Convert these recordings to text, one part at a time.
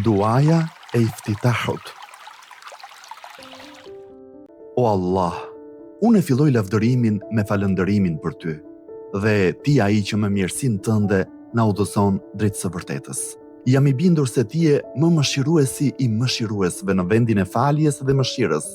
Duaja e iftitahut. O Allah, unë e filloj lavdërimin me falëndërimin për ty, dhe ti ai që me mirësinë tënde na udhëzon drejt së vërtetës. Jam i bindur se ti je më mëshiruesi i mëshiruesve në vendin e faljes dhe mëshirës,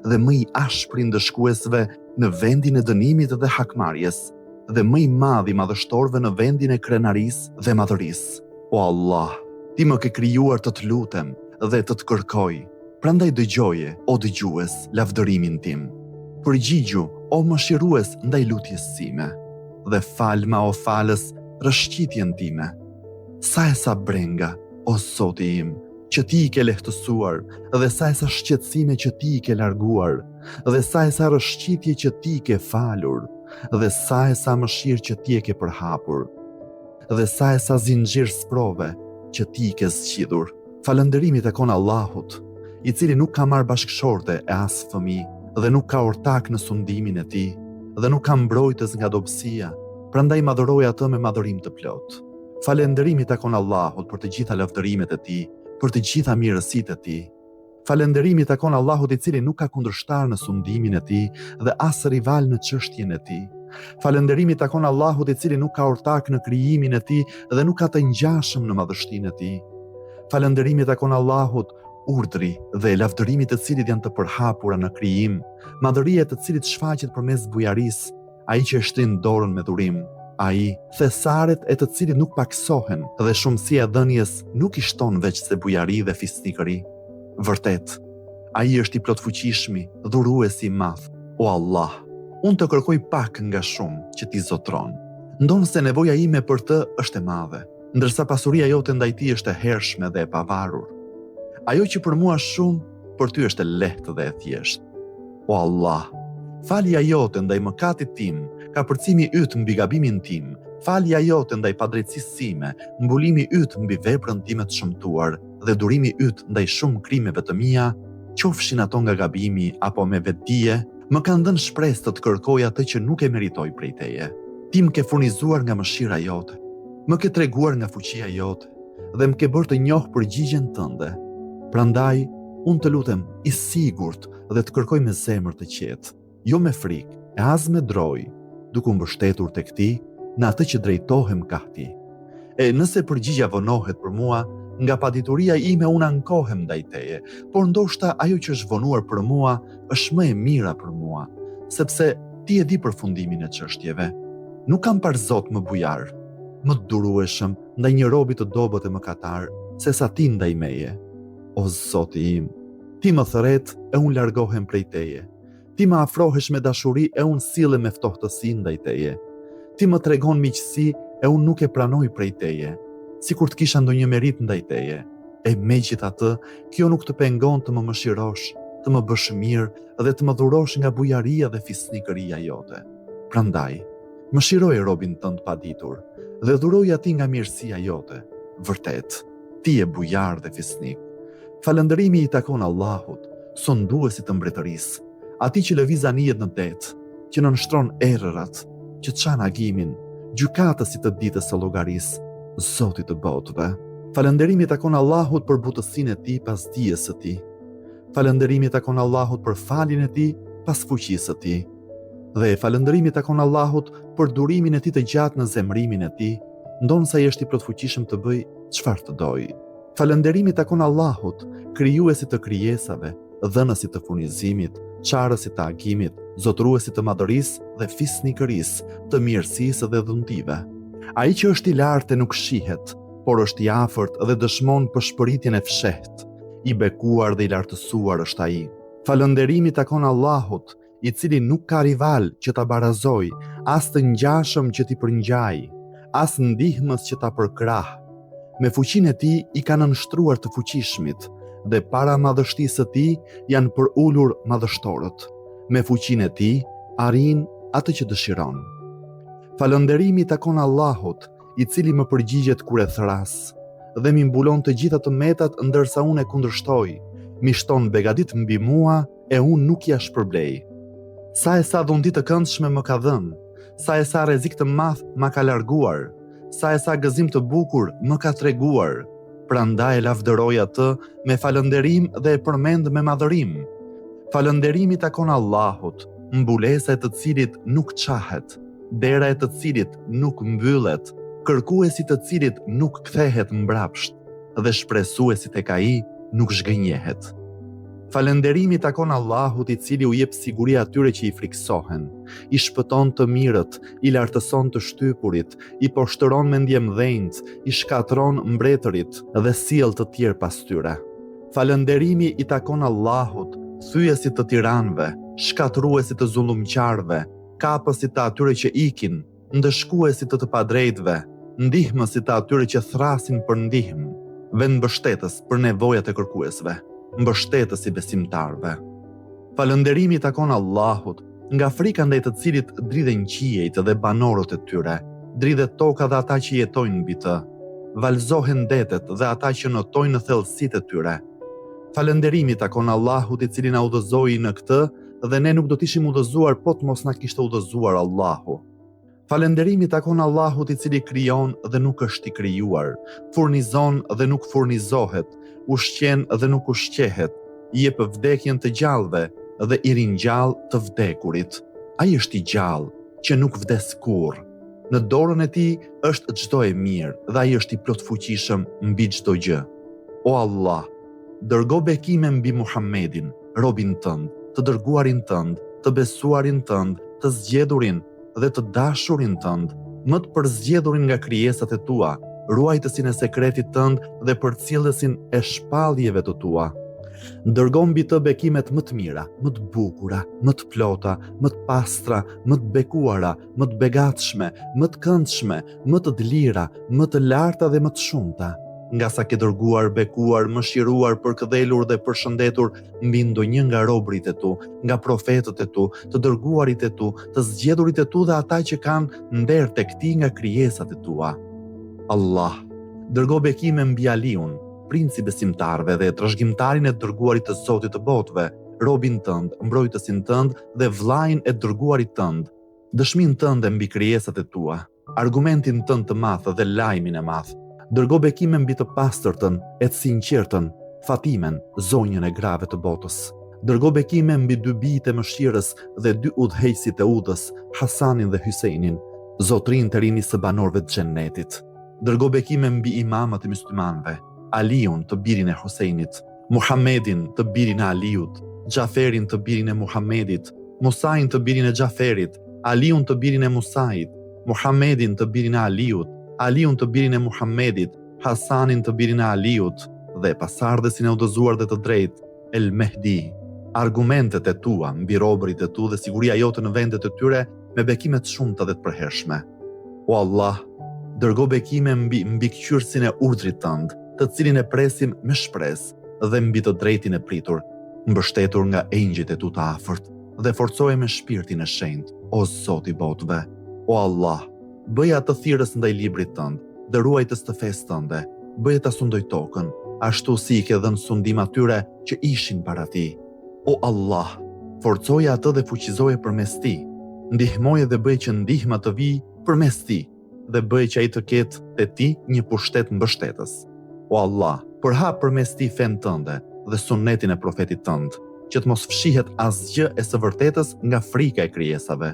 dhe më i ashpri ndëshkuesve në vendin e dënimit dhe hakmarrjes, dhe më i madh i madhështorëve në vendin e krenarisë dhe madhërisë. O Allah, ti më ke krijuar të lutem dhe të kërkoj, prandaj dëgjoje, o dëgjues, lavdërimin tim. Përgjigju, o mëshirues, ndaj lutjes sime, dhe falma, o falës, rëshqitjen time. Sa e sa brenga, o Zoti im, që ti i ke lehtësuar, dhe sa e sa shqetësime që ti i ke larguar, dhe sa e sa rëshqitje që ti i ke falur, dhe sa e sa mëshirë që ti e ke përhapur, dhe sa e sa zinxhir sprove që ti i ke zgjidhur. Falënderimi takon Allahut, i cili nuk ka marrë bashkëshorte e as fëmijë dhe nuk ka ortak në sundimin e tij dhe nuk ka mbrojtës nga dobësia, prandaj madhëroj atë me madhërim të plot. Falënderimi takon Allahut për të gjitha lavdërimet e tij, për të gjitha mirësitë e tij. Falënderimi takon Allahut i cili nuk ka kundërshtar në sundimin e tij dhe as rival në çështjen e tij. Falënderimi takon Allahut i cili nuk ka ortak në krijimin e tij dhe nuk ka të ngjashëm në madhështinë e tij. Falënderimi takon Allahut, urdhri dhe lavdërimit të cilit janë të përhapura në krijim, madhëria e të cilit shfaqet përmes bujarisë, ai që e shtrin dorën me dhurim, ai thesaret e të cilit nuk paksohen dhe shumësia e dhënies nuk i shton veç se bujari dhe fisnikëri. Vërtet, ai është i plotfuqishmi, dhuruesi i madh. O Allah, unë të kërkoj pak nga shumë që ti zotron. Ndonë se nevoja ime për të është e madhe, ndërsa pasuria jote ndaj tij është e hershme dhe e pavarur. Ajo që për mua shumë, për ty është e lehtë dhe e thjeshtë. O Allah, falja jote ndaj mëkatit tim, kapërcimi yt mbi gabimin tim, falja jote ndaj padrejtësisë sime, mbulimi yt mbi veprën time të shëmtuar dhe durimi yt ndaj shumë krimeve të mia, qofshin ato nga gabimi apo me vetdije, më kanë dhënë shpresë të kërkoj atë që nuk e meritoj prej teje. Ti më ke furnizuar nga mëshira jote, më ke treguar nga fuqia jote dhe më ke bërë të njoh përgjigjen tënde. Prandaj, unë të lutem i sigurt dhe të kërkoj me zemër të qetë, jo me frikë, e as me droj, duke u mbështetur tek ti në atë që drejtohem ka ti. E nëse përgjigja vonohet për mua, nga padituria ime unë ankohem ndaj teje, por ndoshta ajo që është vonuar për mua është më e mira për mua, sepse ti e di përfundimin e çështjeve. Nuk kam par Zot më bujar, më të durueshëm ndaj një robi të dobët e mëkatar, se sa ti ndaj meje. O Zoti im, ti më thret e unë largohem prej teje. Ti më afrohesh me dashuri e unë sillem me ftohtësi ndaj teje. Ti më tregon miqësi e unë nuk e pranoj prej teje, sikur të kisha ndonjë merit ndaj teje. E megjithatë, kjo nuk të pengon të më mëshirosh, të më bësh mirë dhe të më dhurosh nga bujaria dhe fisnikëria jote. Prandaj, mëshiroj robin tënd paditur dhe dhuroj atij nga mirësia jote. Vërtet, ti je bujar dhe fisnik. Falëndërimi i takon Allahut, sonduesit të mbretërisë, atij që lëviz anijet në det, që nënshtron errërat, që çan agimin, gjykatësit të ditës së llogarisë, Zoti të botëve. Falënderimi takon Allahut për butësinë e tij pas dijes së tij. Falënderimi takon Allahut për faljen e tij pas fuqisë së tij. Dhe falënderimi takon Allahut për durimin e tij të gjatë në zemrimin e tij, ndonsa ai është i plotfuqishëm të bëj çfarë të dojë. Falënderimi takon Allahut, krijuesit të krijesave, dhënësit të furnizimit, çarësit të agimit, zotruesit të madhërisë dhe fisnikërisë, të mirësisë dhe dhuntive. Ai që është i lartë nuk shihet, por është i afërt dhe dëshmon përshpëritjen e fshehtë. I bekuar dhe i lartësuar është ai. Falënderimi takon Allahut, i cili nuk ka rival që ta barazoj, as të ngjashëm që t'i përngjaj, as ndihmës që ta përkrah. Me fuqinë e tij i ka nënshtruar të fuqishmit, dhe para madhështisë së tij janë përulur madhështorët. Me fuqinë e tij arrin atë që dëshiron. Falënderimi takon Allahut, i cili më përgjigjet kur e thras, dhe mi mbulon të gjitha të metat ndërsa unë e kundërshtoj, mi shton begadit mbi mua e unë nuk ja shpërblej. Sa e sa dhundi të këndshme më ka dhënë, sa e sa rrezik të madh më ka larguar, sa e sa gëzim të bukur më ka treguar. Prandaj e lavdëroj atë me falënderim dhe e përmend me madhërim. Falënderimi takon Allahut, mbulesa e të cilit nuk qahet, dera e të cilit nuk mbyllet, kërkuesi të cilit nuk kthehet mbrapsht dhe shpresuesi tek ai nuk zhgënjehet. Falënderimi takon Allahut i cili u jep siguri atyre që i friksohen, i shpëton të mirët, i lartëson të shtypurit, i poshtëron me ndjemdhenjt, i shkatron mbretërit dhe sjell të tjerë pas tyre. Falënderimi i takon Allahut, thyesit të tiranëve, shkatruesit të zullumqarëve, kapësit të atyre që ikin, ndëshkuesit të padrejtëve, ndihmësit të atyre që thrasin për ndihmë, vendmbështetës për nevojat e kërkuesve, mbështetës i besimtarëve. Falënderimi takon Allahut, nga frika ndaj të cilit dridhen qiejt dhe banorët e tyre, dridhet toka dhe ata që jetojnë mbi të, valzohen detet dhe ata që notojnë në thellësitë e tyre. Falënderimi takon Allahut i cili na udhëzoi në këtë dhe ne nuk do të ishim udhëzuar po të mos na kishte udhëzuar Allahu. Falënderimi takon Allahut i cili krijon dhe nuk është i krijuar, furnizon dhe nuk furnizohet, ushqen dhe nuk ushqehet, jep vdekjen të gjallëve dhe i ringjall të vdekurit. Ai është i gjallë, që nuk vdes kurrë. Në dorën e tij është çdo e mirë dhe ai është i plotfuqishëm mbi çdo gjë. O Allah, dërgo bekime mbi Muhammedin, robin tënd, të dërguarin tënd, të besuarin tënd, të zgjedhurin dhe të dashurin tënd, më të përzgjedhurin nga krijesat e tua, ruajtësin e sekretit tënd dhe përcjellësin e shpalljeve të tua. Dërgo mbi të bekimet më të mira, më të bukura, më të plota, më të pastra, më të bekuara, më të begatshme, më të këndshme, më të lira, më të larta dhe më të shumta. Nga sa ke dërguar, bekuar, mëshiruar, përkëdhelur dhe përshëndetur mbi ndonjë nga robërit e tu, nga profetët e tu, të dërguarit e tu, të zgjedhurit e tu dhe ata që kanë nder tek ti nga krijesat e tua. Allah, dërgo bekime mbi Aliun, princi besimtarëve dhe trashëgimtarin e dërguarit të Zotit të botëve, robin tënd, mbrojtësin tënd dhe vllajin e dërguarit tënd, dëshmin tënde mbi krijesat e tua, argumentin tënd të madh dhe lajmin e madh. Dërgo bekime mbi të pastërtën, e të sinqertën, Fatimen, zonjën e grave të botës. Dërgo bekime mbi dy bijtë e mëshirës dhe dy udhëheqësit e udhës, Hasanin dhe Hysejnin, zotrin të rinj së banorëve të xhennetit. Dërgo bekime mbi imamët e myslimanëve, Aliun të birin e Husejnit, Muhammedin të birin e Aliut, Xhaferin të birin e Muhammedit, Musain të birin e Xhaferit, Aliun të birin e Musait, Muhammedin të birin e Aliut, Aliun të birin e Muhammedit, Hasanin të birin e Aliut dhe pasardhësin e udhëzuar dhe të drejtë, El Mehdi. Argumentet e tua mbi robërit e tu dhe siguria jote në vendet e tyre me bekime të shumta dhe të përhershme. O Allah, dërgo bekime mbi mbikëqyrësin e urdhrit tënd, të cilin e presim me shpresë dhe mbi të drejtin e pritur, mbështetur nga engjëjt e tu të afërt dhe forcoje me shpirtin e shenjtë, o Zoti i botëve. O Allah, bëja të thirrës ndaj librit tënd, dhe ruajtës të fesë tënde, bëje ta sundoj tokën, ashtu si i ke dhënë sundim atyre që ishin para ti. O Allah, forcoje atë dhe fuqizoje përmes ti, ndihmoje dhe bëje që ndihma të vijë përmes ti, dhe bëje që ai të ketë te ti një pushtet mbështetës. O Allah, përhap përmes ti fen tënde dhe sunetin e profetit tënd, që të mos fshihet asgjë e së vërtetës nga frika e krijesave.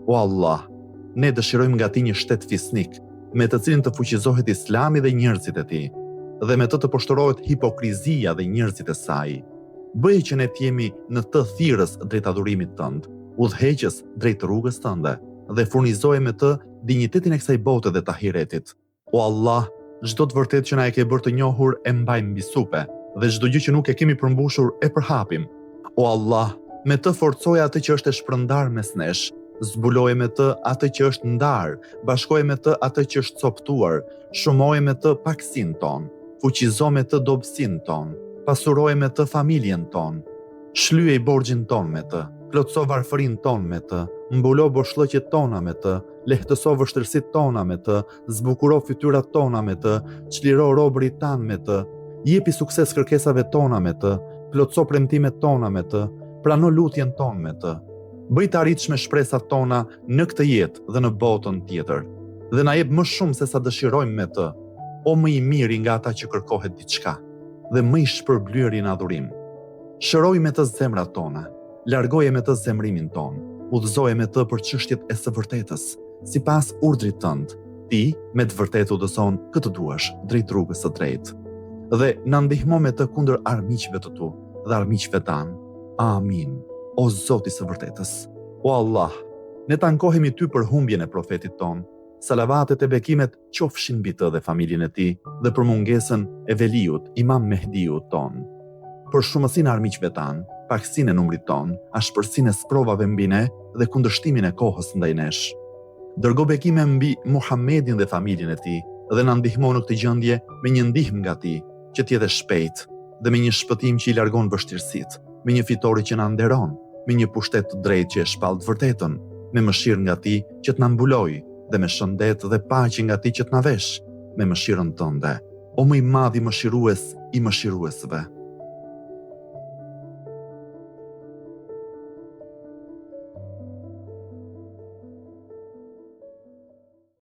O Allah, ne dëshirojmë nga ti një shtet fisnik, me të cilin të fuqizohet Islami dhe njerëzit e tij, dhe me të poshtërohet hipokrizia dhe njerëzit e saj. Bëje që ne të jemi në të thirrës drejt adhurimit tënd, udhëheqës drejt rrugës tënde, dhe furnizoje me të dinjitetin e kësaj bote dhe të ahiretit. O Allah, çdo të vërtetë që na e ke bërë të njohur e mbajmë mbi supe, dhe çdo gjë që nuk e kemi përmbushur e përhapim. O Allah, me të forcoje atë që është e shpërndar mes nesh, zbuloje me të atë që është ndar, bashkoje me të atë që është coptuar, shumoje me të paksin ton, fuqizo me të dobësin ton, pasuroje me të familjen ton, shlyej borxhin ton me të, plotso varfërin ton me të, mbulo boshllëqet tona me të, lehtëso vështirësitë tona me të, zbukuro fytyrat tona me të, çliro robërit tan me të, jepi sukses kërkesave tona me të, plotso premtimet tona me të, prano lutjen ton me të. Bëj të arritshme shpresat tona në këtë jetë dhe në botën tjetër, dhe na jep më shumë se sa dëshirojmë me të. o më i miri nga ata që kërkohet diçka, dhe më i shpërblyeri në adhurim. Shëroj me të zemrat tona, largoje me të zemrimin ton, udhëzoje me të për çështjet e së vërtetës, sipas urdhrit tënd. Ti me të vërtetë udhëzon këtë duash drejt rrugës së drejtë. Dhe na ndihmo me të kundër armiqve të tu dhe armiqve tan. Amin. O Zoti i së vërtetës, o Allah, ne tankohemi ty për humbjen e profetit ton. Salavatet e bekimet qofshin mbi të dhe familjen e tij dhe për mungesën e Veliut, Imam Mehdiut ton. Për shumësinë e armiqve tan, pakësinë e numrit ton, ashpërsinë e sprovave mbi ne dhe kundërshtimin e kohës ndaj nesh. Dërgo bekime mbi Muhammedin dhe familjen e tij dhe na ndihmo në këtë gjendje me një ndihmë nga ti, që të jetë shpejt dhe me një shpëtim që i largon vështirësitë, me një fitore që na nderon, me një pushtet të drejtë që e shpall të vërtetën, me mëshirë nga ti që të na mbulojë dhe me shëndet dhe paqe nga ti që të na vesh, me mëshirën tënde, o më i madh i mëshirues i mëshiruesve.